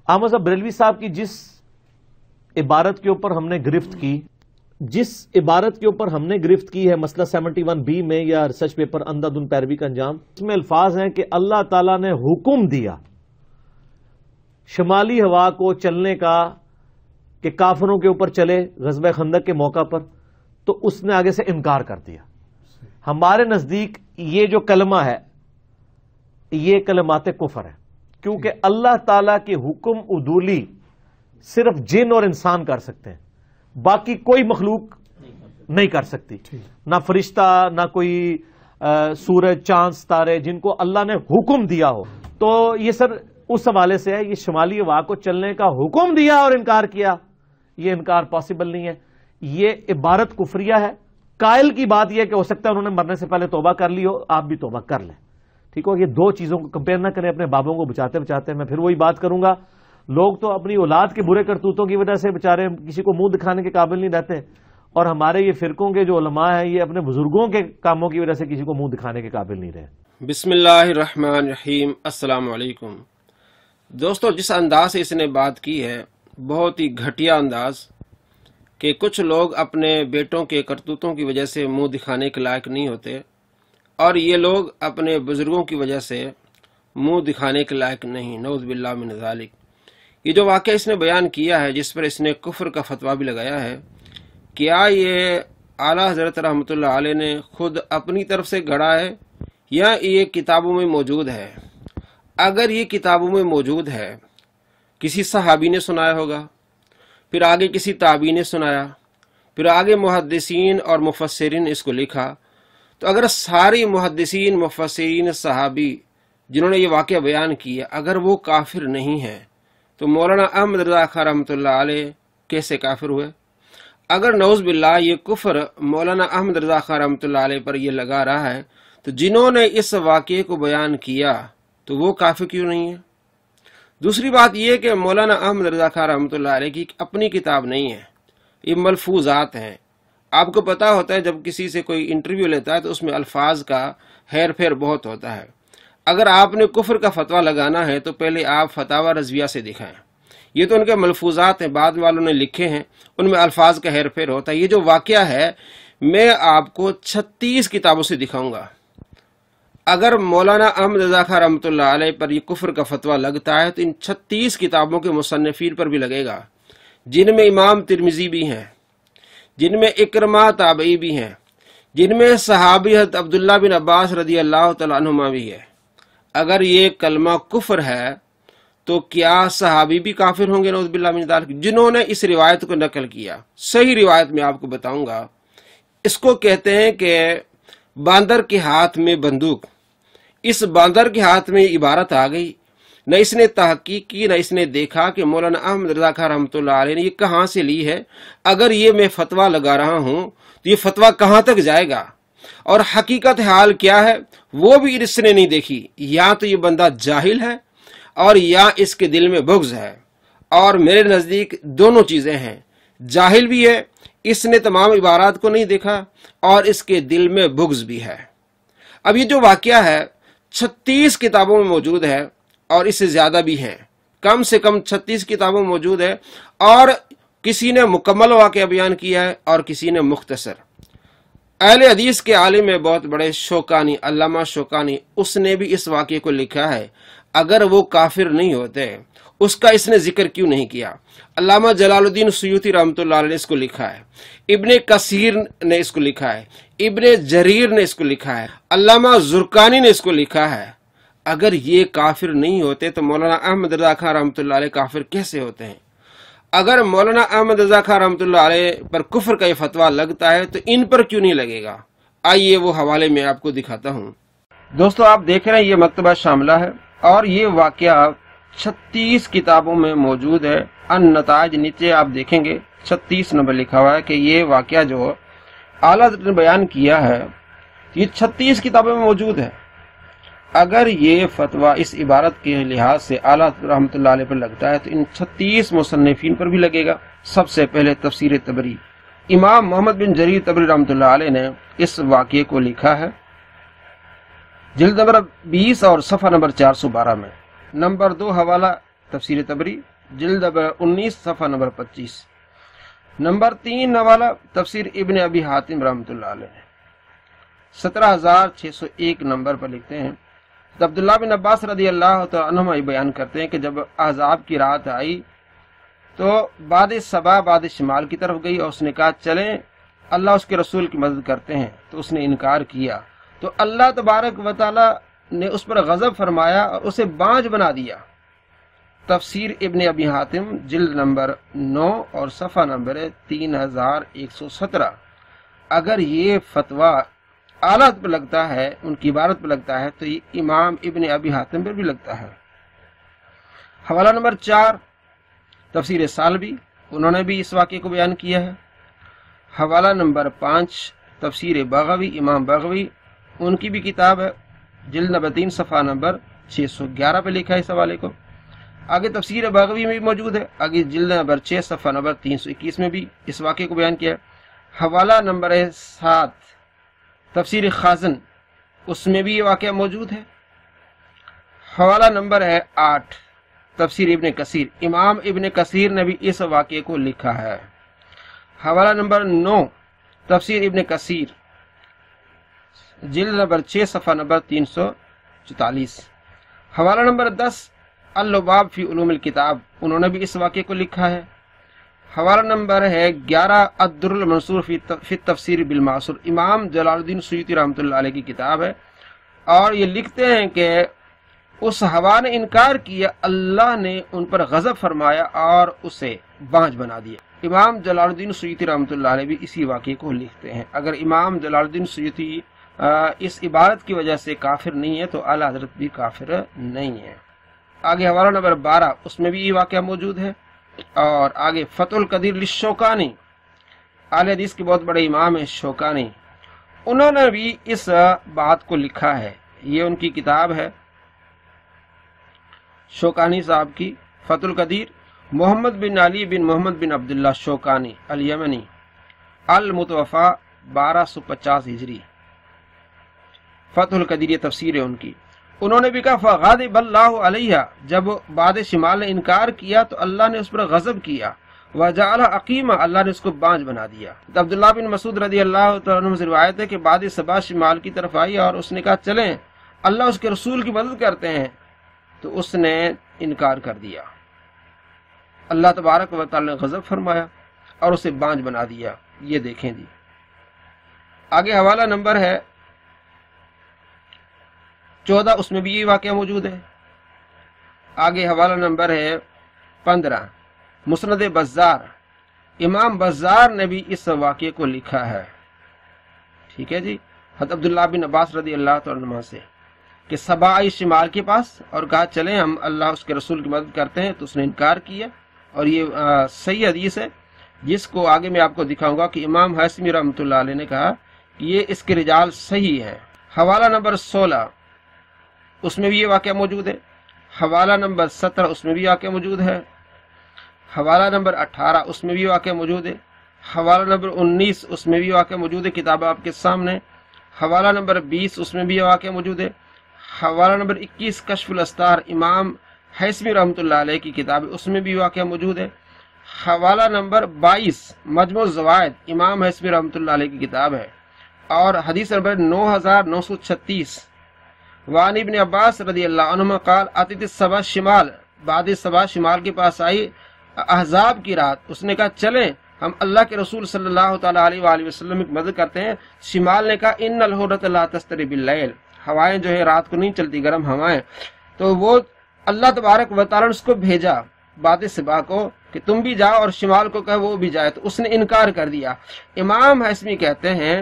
احمد صاحب بریلوی صاحب کی جس عبارت کے اوپر ہم نے گرفت کی ہے مسئلہ 71B میں یا ریسرچ پیپر اندھا دھند پیروی کا انجام، اس میں الفاظ ہیں کہ اللہ تعالیٰ نے حکم دیا شمالی ہوا کو چلنے کا کہ کافروں کے اوپر چلے غزوہ خندق کے موقع پر، تو اس نے آگے سے انکار کر دیا۔ ہمارے نزدیک یہ جو کلمہ ہے یہ کلمات کفر ہے، کیونکہ اللہ تعالیٰ کے حکم عدولی صرف جن اور انسان کر سکتے ہیں، باقی کوئی مخلوق نہیں کر سکتی، نہ فرشتہ، نہ کوئی سورج چاند ستارے جن کو اللہ نے حکم دیا ہو۔ تو یہ سر اس حوالے سے ہے، یہ شمالی ہوا کو چلنے کا حکم دیا اور انکار کیا، یہ انکار پاسبل نہیں ہے، یہ عبارت کفریہ ہے۔ قائل کی بات یہ کہ ہو سکتا ہے انہوں نے مرنے سے پہلے توبہ کر لی ہو، آپ بھی توبہ کر لیں، ٹھیک ہو۔ یہ دو چیزوں کو کمپیئر نہ کریں اپنے بابوں کو بچاتے بچاتے۔ میں پھر وہی بات کروں گا، لوگ تو اپنی اولاد کے برے کرتوتوں کی وجہ سے بےچارے کسی کو منہ دکھانے کے قابل نہیں رہتے، اور ہمارے یہ فرقوں کے جو علماء ہیں یہ اپنے بزرگوں کے کاموں کی وجہ سے کسی کو منہ دکھانے کے قابل نہیں رہے۔ بسم اللہ الرحمن الرحیم۔ السلام علیکم دوستو، جس انداز سے اس نے بات کی ہے بہت ہی گھٹیا انداز، کہ کچھ لوگ اپنے بیٹوں کے کرتوتوں کی وجہ سے منہ دکھانے کے لائق نہیں ہوتے، اور یہ لوگ اپنے بزرگوں کی وجہ سے منہ دکھانے کے لائق نہیں، نعوذ باللہ من ذالک۔ یہ جو واقعہ اس نے بیان کیا ہے، جس پر اس نے کفر کا فتویٰ بھی لگایا ہے، کیا یہ اعلیٰ حضرت رحمۃ اللہ علیہ نے خود اپنی طرف سے گھڑا ہے یا یہ کتابوں میں موجود ہے؟ اگر یہ کتابوں میں موجود ہے، کسی صحابی نے سنایا ہوگا، پھر آگے کسی تابعی نے سنایا، پھر آگے محدثین اور مفسرین نے اس کو لکھا، تو اگر ساری محدثین، مفسرین، صحابی جنہوں نے یہ واقعہ بیان کیا اگر وہ کافر نہیں ہیں، تو مولانا احمد رضا خان رحمۃ اللہ علیہ کیسے کافر ہوئے؟ اگر نعوذ باللہ یہ کفر مولانا احمد رضا خان رحمۃ اللہ علیہ پر یہ لگا رہا ہے، تو جنہوں نے اس واقعے کو بیان کیا تو وہ کافر کیوں نہیں ہے؟ دوسری بات یہ کہ مولانا احمد رضا خان رحمۃ اللہ علیہ کی اپنی کتاب نہیں ہے، یہ ملفوظات ہیں۔ آپ کو پتا ہوتا ہے جب کسی سے کوئی انٹرویو لیتا ہے تو اس میں الفاظ کا ہیر پھیر بہت ہوتا ہے۔ اگر آپ نے کفر کا فتویٰ لگانا ہے تو پہلے آپ فتاوی رضویہ سے دکھائیں، یہ تو ان کے ملفوظات ہیں، بعد والوں نے لکھے ہیں، ان میں الفاظ کا ہیر پھیر ہوتا ہے۔ یہ جو واقعہ ہے میں آپ کو 36 کتابوں سے دکھاؤں گا۔ اگر مولانا احمد رضا خان رحمۃ اللہ علیہ پر یہ کفر کا فتویٰ لگتا ہے تو ان 36 کتابوں کے مصنفین پر بھی لگے گا، جن میں امام ترمذی بھی ہیں، جن میں اکرمہ تابعی بھی ہیں، جن میں صحابی حضرت عبداللہ بن عباس رضی اللہ تعالیٰ عنہما بھی ہے۔ اگر یہ کلمہ کفر ہے تو کیا صحابی بھی کافر ہوں گے؟ نعوذ باللہ من ذالک۔ جنہوں نے اس روایت کو نقل کیا، صحیح روایت میں آپ کو بتاؤں گا، اس کو کہتے ہیں کہ باندر کے ہاتھ میں بندوق۔ اس باندر کے ہاتھ میں عبارت آ گئی، نہ اس نے تحقیق کی، نہ اس نے دیکھا کہ مولانا احمد رضا خان رحمۃ اللہ علیہ نے یہ کہاں سے لی ہے۔ اگر یہ میں فتویٰ لگا رہا ہوں تو یہ فتویٰ کہاں تک جائے گا، اور حقیقت حال کیا ہے وہ بھی اس نے نہیں دیکھی۔ یا تو یہ بندہ جاہل ہے اور یا اس کے دل میں بغض ہے، اور میرے نزدیک دونوں چیزیں ہیں، جاہل بھی ہے، اس نے تمام عبارات کو نہیں دیکھا، اور اس کے دل میں بغض بھی ہے۔ اب یہ جو واقعہ ہے 36 کتابوں میں موجود ہے، اور اس سے زیادہ بھی ہیں، کم سے کم 36 کتابوں میں موجود ہے، اور کسی نے مکمل واقعہ بیان کیا ہے اور کسی نے مختصر۔ اہل حدیث کے عالم میں بہت بڑے شوکانی، علامہ شوکانی، اس نے بھی اس واقعے کو لکھا ہے۔ اگر وہ کافر نہیں ہوتے اس کا اس نے ذکر کیوں نہیں کیا؟ علامہ جلال الدین سیوطی رحمۃ اللہ علیہ نے اس کو لکھا ہے، ابن کثیر نے اس کو لکھا ہے، ابن جریر نے اس کو لکھا ہے، علامہ زرقانی نے اس کو لکھا ہے۔ اگر یہ کافر نہیں ہوتے تو مولانا احمد رضا خان رحمۃ اللہ علیہ کافر کیسے ہوتے ہیں؟ اگر مولانا احمد رضا خان رحمۃ اللہ علیہ پر کفر کا یہ فتویٰ لگتا ہے تو ان پر کیوں نہیں لگے گا؟ آئیے وہ حوالے میں آپ کو دکھاتا ہوں۔ دوستو آپ دیکھ رہے ہیں یہ مکتبہ شاملہ ہے، اور یہ واقعہ 36 کتابوں میں موجود ہے۔ النتائج نیچے آپ دیکھیں گے 36 نمبر لکھا ہوا ہے کہ یہ واقعہ جو اعلیٰ حضرت نے بیان کیا ہے یہ 36 کتابوں میں موجود ہے۔ اگر یہ فتویٰ اس عبارت کے لحاظ سے اعلیٰ رحمۃ اللہ علیہ پر لگتا ہے تو ان 36 مصنفین پر بھی لگے گا۔ سب سے پہلے تفسیر طبری، امام محمد بن جریر طبری رحمۃ اللہ علیہ نے اس واقعے کو لکھا ہے جلد نمبر 20 اور صفحہ نمبر 412 میں۔ نمبر 2 حوالہ تفسیر طبری، جلد نمبر 19 صفحہ نمبر 25۔ نمبر 3 حوالہ تفسیر ابن ابی حاتم رحمۃ اللہ علیہ 17601 نمبر پر لکھتے ہیں، عبداللہ بن عباس رضی اللہ تعالیٰ عنہما یہ بیان کرتے ہیں کہ جب احزاب کی رات آئی تو باد صبا باد شمال کی طرف گئی اور اس نے کہا چلیں اللہ اس کے رسول کی مدد کرتے ہیں، تو اس نے انکار کیا تو اللہ تبارک و تعالی نے اس پر غضب فرمایا اور اسے بانجھ بنا دیا۔ تفسیر ابن ابی حاتم جلد نمبر 9 اور صفحہ نمبر 3117۔ اگر یہ فتویٰ آلات پر لگتا ہے، ان کی عبارت پر لگتا ہے، تو یہ امام ابن ابی حاتم پر بھی لگتا ہے۔ حوالہ نمبر 4 تفسیر سالبی، انہوں نے بھی اس واقعے کو بیان کیا ہے۔ حوالہ نمبر 5 تفسیر بغوی، امام بغوی، ان کی بھی کتاب ہے، جلد نمبر 3 صفحہ نمبر 611 پہ لکھا ہے اس حوالے کو۔ آگے تفسیر بغوی میں بھی موجود ہے، آگے جلد نمبر 6 صفحہ نمبر 321 میں بھی اس واقعے کو بیان کیا ہے۔ حوالہ نمبر 7 تفسیر خازن، اس میں بھی یہ واقعہ موجود ہے۔ حوالہ نمبر 8 تفسیر ابن کثیر، امام ابن کثیر نے بھی اس واقعے کو لکھا ہے۔ حوالہ نمبر 9 تفسیر ابن کثیر، جلد نمبر 6 صفحہ نمبر 344۔ حوالہ نمبر 10 اللباب فی علوم الکتاب، انہوں نے بھی اس واقعے کو لکھا ہے۔ حوالہ نمبر 11 الدر المنصور فی تفسیر بالمعصور، امام جلال الدین سیوطی رحمۃ اللہ علیہ کی کتاب ہے، اور یہ لکھتے ہیں کہ اس ہوا نے انکار کیا، اللہ نے ان پر غضب فرمایا اور اسے بانجھ بنا دیا۔ امام جلال الدین سیوطی رحمۃ اللہ علیہ بھی اسی واقعے کو لکھتے ہیں۔ اگر امام جلال الدین سیوطی اس عبارت کی وجہ سے کافر نہیں ہے تو اعلی حضرت بھی کافر نہیں ہے۔ آگے حوالہ نمبر 12، اس میں بھی یہ واقعہ موجود ہے۔ اور آگے فتح القدیر للشوکانی، اہل حدیث کے بہت بڑے امام ہیں شوکانی، انہوں نے بھی اس بات کو لکھا ہے، یہ ان کی کتاب ہے شوکانی صاحب کی، فتح القدیر، محمد بن علی بن محمد بن عبداللہ شوکانی الیمنی، المتوفا 1250 ہجری، فتح القدیر یہ تفسیر ہے ان کی۔ انہوں نے بھی کہا فغاضب اللہ علیہ، جب باد شمال نے انکار کیا تو اللہ نے اس پر غضب کیا، وجعل عقیمہ، اللہ نے اس کو بانجھ بنا دیا۔ عبداللہ بن مسعود رضی اللہ تعالیٰ عنہ سے روایت ہے کہ باد صبا شمال کی طرف آئی اور اس نے کہا چلیں اللہ اس کے رسول کی مدد کرتے ہیں، تو اس نے انکار کر دیا، اللہ تبارک و تعالی نے غضب فرمایا اور اسے بانجھ بنا دیا۔ یہ دیکھیں جی، آگے حوالہ نمبر ہے 14، اس میں بھی یہ واقعہ موجود ہے۔ آگے حوالہ نمبر ہے 15 مسند بزار، امام بزار نے بھی اس واقعے کو لکھا ہے، ٹھیک ہے جی، حضرت عبداللہ بن عباس رضی اللہ تعالیٰ عنہ سے کہ صبا آئی شمال کے پاس اور کہا چلیں ہم اللہ اس کے رسول کی مدد کرتے ہیں، تو اس نے انکار کیا، اور یہ صحیح حدیث ہے جس کو آگے میں آپ کو دکھاؤں گا کہ امام حاسمی رحمۃ اللہ علیہ نے کہا کہ یہ اس کے رجال صحیح ہیں۔ حوالہ نمبر 16 اس میں بھی یہ واقعہ موجود ہے۔ حوالہ نمبر 17 اس میں بھی واقعہ موجود ہے۔ حوالہ نمبر 18 اس میں بھی واقعہ موجود ہے۔ حوالہ نمبر 19 اس میں بھی واقعہ موجود ہے، کتاب آپ کے سامنے۔ حوالہ نمبر 20 اس میں بھی واقعہ موجود ہے۔ حوالہ نمبر 21 کشف الاستار، امام حیثمی رحمۃ اللہ علیہ کی کتاب ہے، اس میں بھی واقعہ موجود ہے۔ حوالہ نمبر 22 مجموع الزوائد، امام حیثمی رحمۃ اللہ علیہ کی کتاب ہے، اور حدیث نمبر 9936 وعن ابن عباس رضی اللہ عنہما قال اتت الصبا شمال، بعد صبا شمال کے پاس آئی احزاب کی رات، اس نے کہا چلیں ہم اللہ کے رسول صلی اللہ تعالیٰ علیہ وآلہ وسلم کی مدد کرتے ہیں۔ شمال نے کہا ان الحرۃ لا تستری باللیل، ہوائیں جو ہے رات کو نہیں چلتی، گرم ہوائیں، تو وہ اللہ تبارک و تعالیٰ نے اس کو بھیجا باد صبا کو کہ تم بھی جاؤ، اور شمال کو کہا وہ بھی جائے، تو اس نے انکار کر دیا۔ امام حسمی کہتے ہیں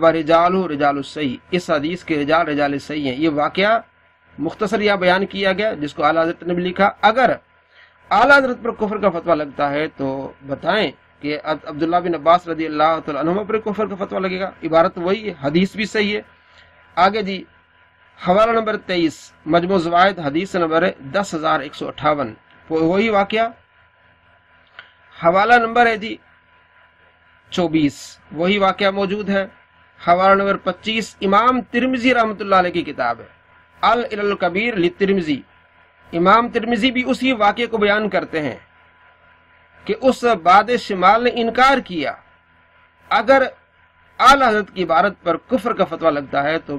ورجالہ رجال الصحیح، اس حدیث کے رجال رجال صحیح ہیں۔ یہ واقعہ مختصر یہ بیان کیا گیا جس کو اعلیٰ حضرت نے بھی لکھا۔ اگر اعلیٰ حضرت پر کفر کا فتویٰ لگتا ہے تو بتائیں کہ عبداللہ بن عباس رضی اللہ تعالیٰ عنہ پر کفر کا فتویٰ لگے گا، عبارت وہی ہے، حدیث بھی صحیح ہے۔ آگے جی حوالہ نمبر 23 مجموع زوائد، حدیث نمبر 10158 وہی واقعہ۔ حوالہ نمبر ہے جی 24 وہی واقعہ موجود ہے۔ حوالہ نمبر 25 امام ترمذی رحمۃ اللہ علیہ کی کتاب ہے العلل الکبیر للترمذی، امام ترمذی بھی اسی واقعے کو بیان کرتے ہیں کہ اس باد شمال نے انکار کیا. اگر اعلی حضرت کی عبارت پر کفر کا فتویٰ لگتا ہے تو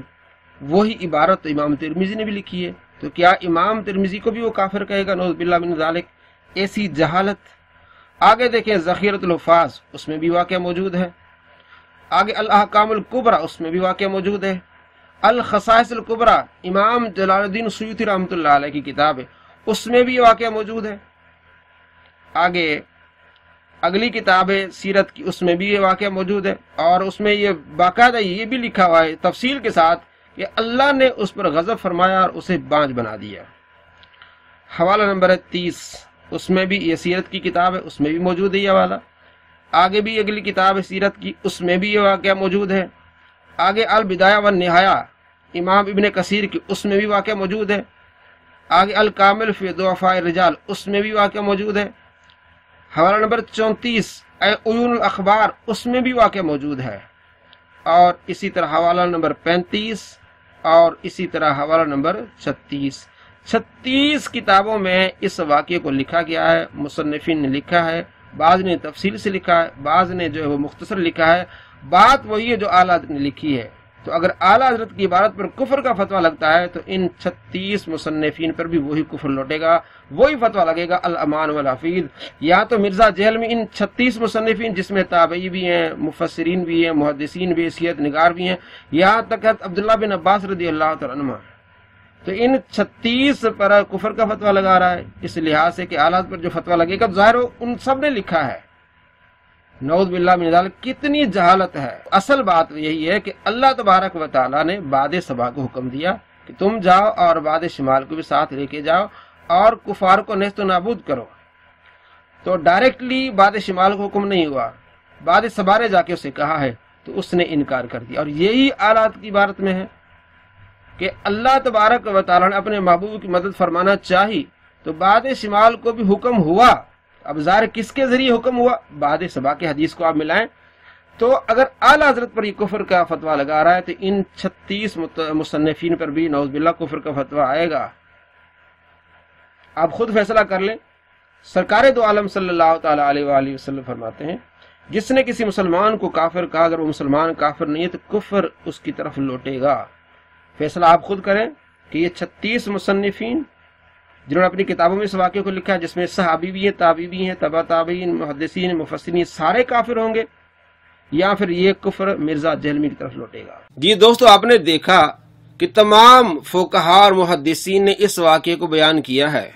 وہی عبارت تو امام ترمذی نے بھی لکھی ہے، تو کیا امام ترمذی کو بھی وہ کافر کہے گا؟ نعوذ باللہ من ذالک. ایسی جہالت. آگے دیکھیں ذخیرۃ الحفاظ، اس میں بھی واقعہ موجود ہے. آگے الاحکام الکبریٰ، اس میں بھی واقعہ موجود ہے. الخصائص الکبریٰ امام جلال الدین سیوطی رحمۃ اللہ علیہ کی کتاب ہے، اس میں بھی واقعہ موجود ہے. آگے اگلی کتاب ہے سیرت کی، اس میں بھی یہ واقعہ موجود ہے، اور اس میں یہ باقاعدہ یہ بھی لکھا ہوا ہے تفصیل کے ساتھ کہ اللہ نے اس پر غضب فرمایا اور اسے بانج بنا دیا. حوالہ نمبر 30، اس میں بھی یہ سیرت کی کتاب ہے، اس میں بھی موجود ہے یہ حوالہ. آگے بھی اگلی کتاب ہے سیرت کی، اس میں بھی یہ واقعہ موجود ہے. آگے البدایہ والنہایہ امام ابن کثیر کی، اس میں بھی واقعہ موجود ہے. آگے الکامل فی ضعفاء الرجال، اس میں بھی واقعہ موجود ہے. حوالہ نمبر 34 عیون الاخبار، اس میں بھی واقعہ موجود ہے. اور اسی طرح حوالہ نمبر 35 اور اسی طرح حوالہ نمبر 36 کتابوں میں اس واقعے کو لکھا گیا ہے. مصنفین نے لکھا ہے، بعض نے تفصیل سے لکھا ہے، بعض نے جو ہے وہ مختصر لکھا ہے. بات وہی ہے جو اعلیٰ حضرت نے لکھی ہے. تو اگر اعلیٰ حضرت کی عبارت پر کفر کا فتویٰ لگتا ہے تو ان 36 مصنفین پر بھی وہی کفر لوٹے گا، وہی فتویٰ لگے گا. الامان والحفیظ. یا تو مرزا جہل میں ان 36 مصنفین جس میں تابعی بھی ہیں، مفسرین بھی ہیں، محدثین بھی، سیرت نگار بھی ہیں، یہاں تک عبداللہ بن عباس رضی اللہ تعالیٰ عنہ، تو ان 36 پر کفر کا فتویٰ لگا رہا ہے. اس لحاظ سے کہ اعلیٰ پر جو فتویٰ لگے گا ظاہر ہو ان سب نے لکھا ہے. نعوذ باللہ من ذالک. کتنی جہالت ہے. اصل بات یہی ہے کہ اللہ تبارک و تعالیٰ نے باد صبا کو حکم دیا کہ تم جاؤ اور باد شمال کو بھی ساتھ لے کے جاؤ اور کفار کو نیست و نابود کرو. تو ڈائریکٹلی باد شمال کو حکم نہیں ہوا، باد صبا نے جا کے اسے کہا ہے تو اس نے انکار کر دیا. اور یہی آلات کی عبارت میں ہے کہ اللہ تبارک و تعالیٰ نے اپنے محبوب کی مدد فرمانا چاہی تو باد شمال کو بھی حکم ہوا. اب ظاہر کس کے ذریعے حکم ہوا؟ باد صبا کے حدیث کو آپ ملائیں تو اگر اعلیٰ حضرت پر یہ کفر کا فتویٰ لگا رہا ہے تو ان 36 مصنفین پر بھی نعوذ باللہ کفر کا فتویٰ آئے گا. آپ خود فیصلہ کر لیں. سرکار دو عالم صلی اللہ تعالی علیہ وآلہ وسلم فرماتے ہیں جس نے کسی مسلمان کو کافر کہا اگر وہ مسلمان کافر نہیں ہے تو کفر اس کی طرف لوٹے گا. فیصلہ آپ خود کریں کہ یہ 36 مصنفین جنہوں نے اپنی کتابوں میں اس واقعے کو لکھا ہے جس میں صحابی بھی ہیں، تابعی بھی ہیں، تبع تابعین، محدثین، مفسرین، سارے کافر ہوں گے، یا پھر یہ کفر مرزا جہلمی کی طرف لوٹے گا. جی دوستو، آپ نے دیکھا کہ تمام فقہاء اور محدثین نے اس واقعے کو بیان کیا ہے.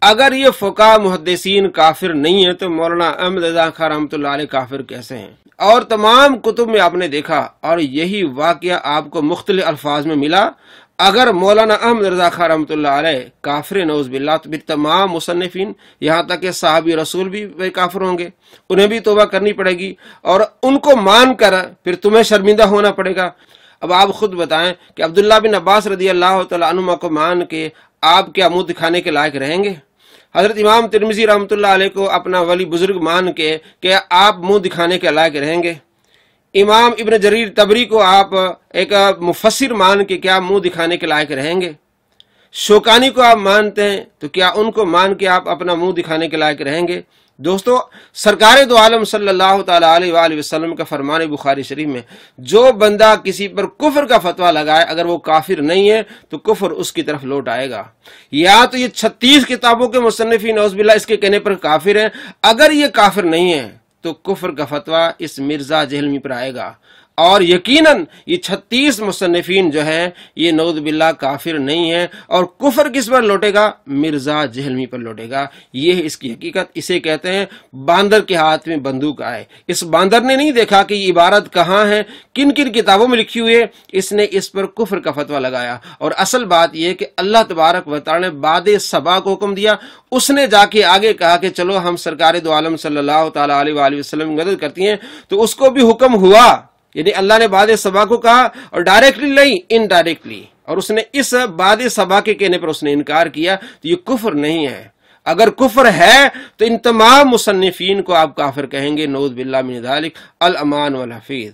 اگر یہ فقہاء محدثین کافر نہیں ہیں تو مولانا احمد رضا خان رحمۃ اللہ علیہ کافر کیسے ہیں؟ اور تمام کتب میں آپ نے دیکھا اور یہی واقعہ آپ کو مختلف الفاظ میں ملا. اگر مولانا احمد رضا خان رحمۃ اللہ علیہ کافر نعوذ باللہ تو پھر تمام مصنفین یہاں تک کہ صحابی رسول بھی کافر ہوں گے، انہیں بھی توبہ کرنی پڑے گی اور ان کو مان کر پھر تمہیں شرمندہ ہونا پڑے گا. اب آپ خود بتائیں کہ عبداللہ بن عباس رضی اللہ تعالیٰ عنہما کو مان کے آپ کیا منہ دکھانے کے لائق رہیں گے؟ حضرت امام ترمذی رحمۃ اللہ علیہ کو اپنا ولی بزرگ مان کے کیا آپ منہ دکھانے کے لائق رہیں گے؟ امام ابن جریر طبری کو آپ ایک مفسر مان کے کیا منہ دکھانے کے لائق رہیں گے؟ شوکانی کو آپ مانتے ہیں تو کیا ان کو مان کے آپ اپنا منہ دکھانے کے لائق رہیں گے؟ دوستو، سرکار دو عالم صلی اللہ تعالی علیہ وآلہ وسلم کا فرمان بخاری شریف میں جو بندہ کسی پر کفر کا فتویٰ لگائے اگر وہ کافر نہیں ہے تو کفر اس کی طرف لوٹ آئے گا. یا تو یہ 36 کتابوں کے مصنفین نعوذ باللہ اس کے کہنے پر کافر ہیں، اگر یہ کافر نہیں ہے تو کفر کا فتویٰ اس مرزا جہلمی پر آئے گا. اور یقیناً یہ 36 مصنفین جو ہیں یہ نعوذ باللہ کافر نہیں ہیں، اور کفر کس پر لوٹے گا؟ مرزا جہلمی پر لوٹے گا. یہ ہے اس کی حقیقت. اسے کہتے ہیں باندر کے ہاتھ میں بندوق آئے. اس باندر نے نہیں دیکھا کہ یہ عبارت کہاں ہے، کن کن کتابوں میں لکھی ہوئی ہے، اس نے اس پر کفر کا فتویٰ لگایا. اور اصل بات یہ ہے کہ اللہ تبارک و تعالی نے باد صبا کو حکم دیا، اس نے جا کے آگے کہا کہ چلو ہم سرکار دو عالم صلی اللہ تعالی علیہ وآلہ وسلم کی مدد کرتی ہیں، تو اس کو بھی حکم ہوا. یعنی اللہ نے باد صبا کو کہا اور ڈائریکٹلی نہیں، انڈائریکٹلی، اور اس نے اس باد صبا کے کہنے پر اس نے انکار کیا. تو یہ کفر نہیں ہے. اگر کفر ہے تو ان تمام مصنفین کو آپ کافر کہیں گے. نعوذ باللہ من ذالک. الامان والحفیظ.